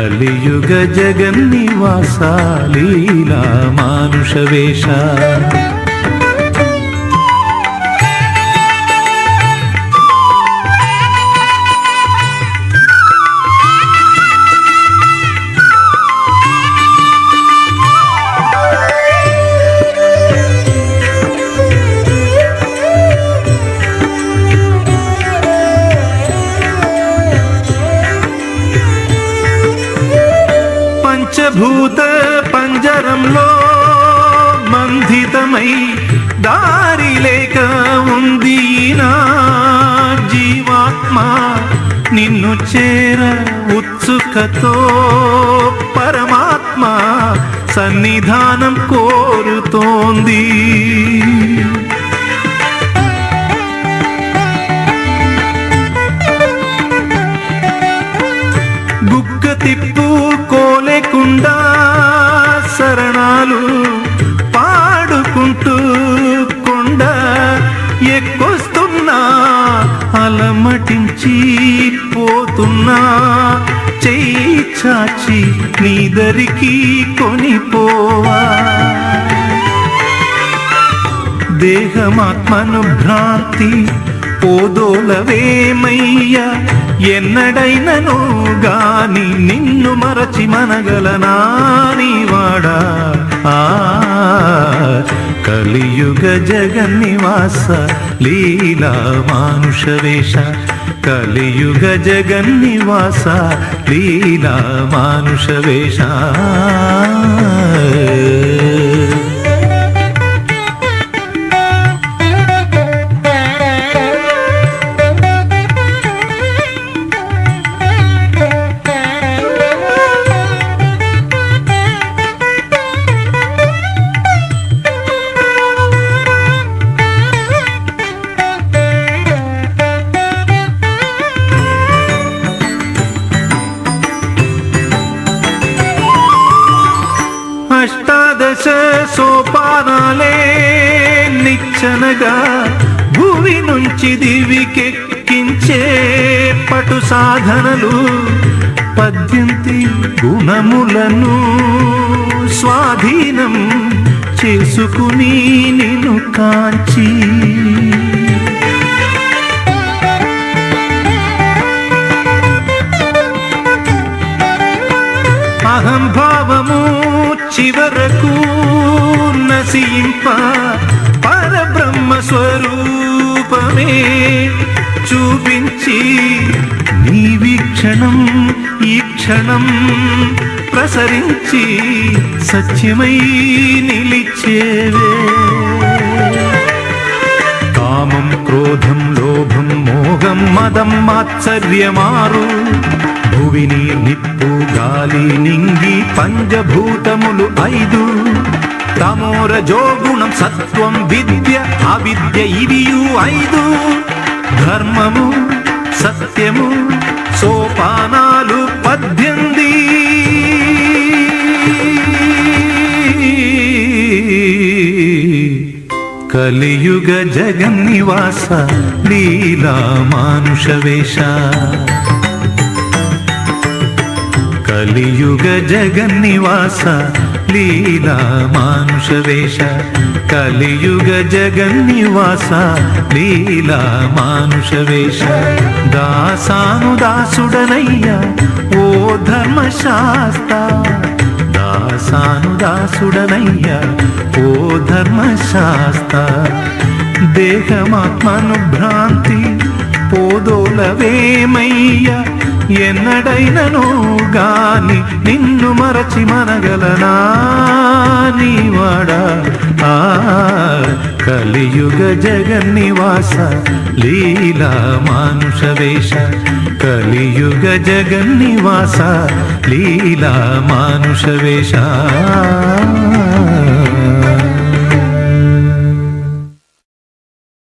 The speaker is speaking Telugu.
కలియుగ జగన్నివాస లీలా మానుష వేష. పంచభూత పంజరంలో బంధితమై దారి లేక ఉంది నా జీవాత్మ, నిన్ను చేర ఉత్సుకతో పరమాత్మ సన్నిధానం కోరుతోంది. గుక్క తిప్పు కోలేకుండా శరణాలు పాడుకుంటూ కొండ ఎక్కొస్తున్నా, అలమటించి పోతున్నా, చెయ్యి చాచి నీ దరికి కొనిపోవా. దేహమాత్మను భ్రాంతి పోదోలవేమయ్యా, ఎన్నడైనను గాని నిన్ను మరచి మనగలనా నీవాడా. కలియుగ జగన్నివాస లీలా మానుష వేష, కలియుగ జగన్నివాస లీలా మానుష వేష. అష్టాదశ సోపానాలే నిచ్చనగా భూమి నుంచి దివికెక్కించే పటు సాధనలు, 18 గుణములను స్వాధీనం చేసుకుని నిన్ను కాంచి, అహంభావము చివరకు నశింప పరబ్రహ్మ స్వరూపమే చూపించి, నీ వీక్షణం ఈ క్షణం ప్రసరించి సత్యమై నిలిచేవే. కామం క్రోధం లోభం మోహం మదం మాత్సర్యమారు, భువిని నిప్పు గాలి నింగి పంచభూతములు 5, తమోరజోగుణం సత్వం విద్య అవిద్య ఇవియు 5, ధర్మము సత్యము సోపానాలు 18. కలియుగ జగన్నివాస లీలా మానుష వేష, కలియుగ జగన్నివాస లీలా మానుష వేష, కలియుగ జగన్నివాస లీలా మానుష వేష. దాసాను దాసుడనయ్యా ఓ ధర్మశాస్త్ర, దాసాను దాసుడనయ్యా ఓ ధర్మశాస్త్ర. దేహమాత్మను భ్రాంతి పోదోలవేమయ్యా, ఎన్నడైనను గాని నిన్ను మరచి మనగలనా నీవాడా. కలియుగ జగన్నివాస లీలా మానుష వేష, కలియుగ జగన్నివాస లీలా మానుష వేష.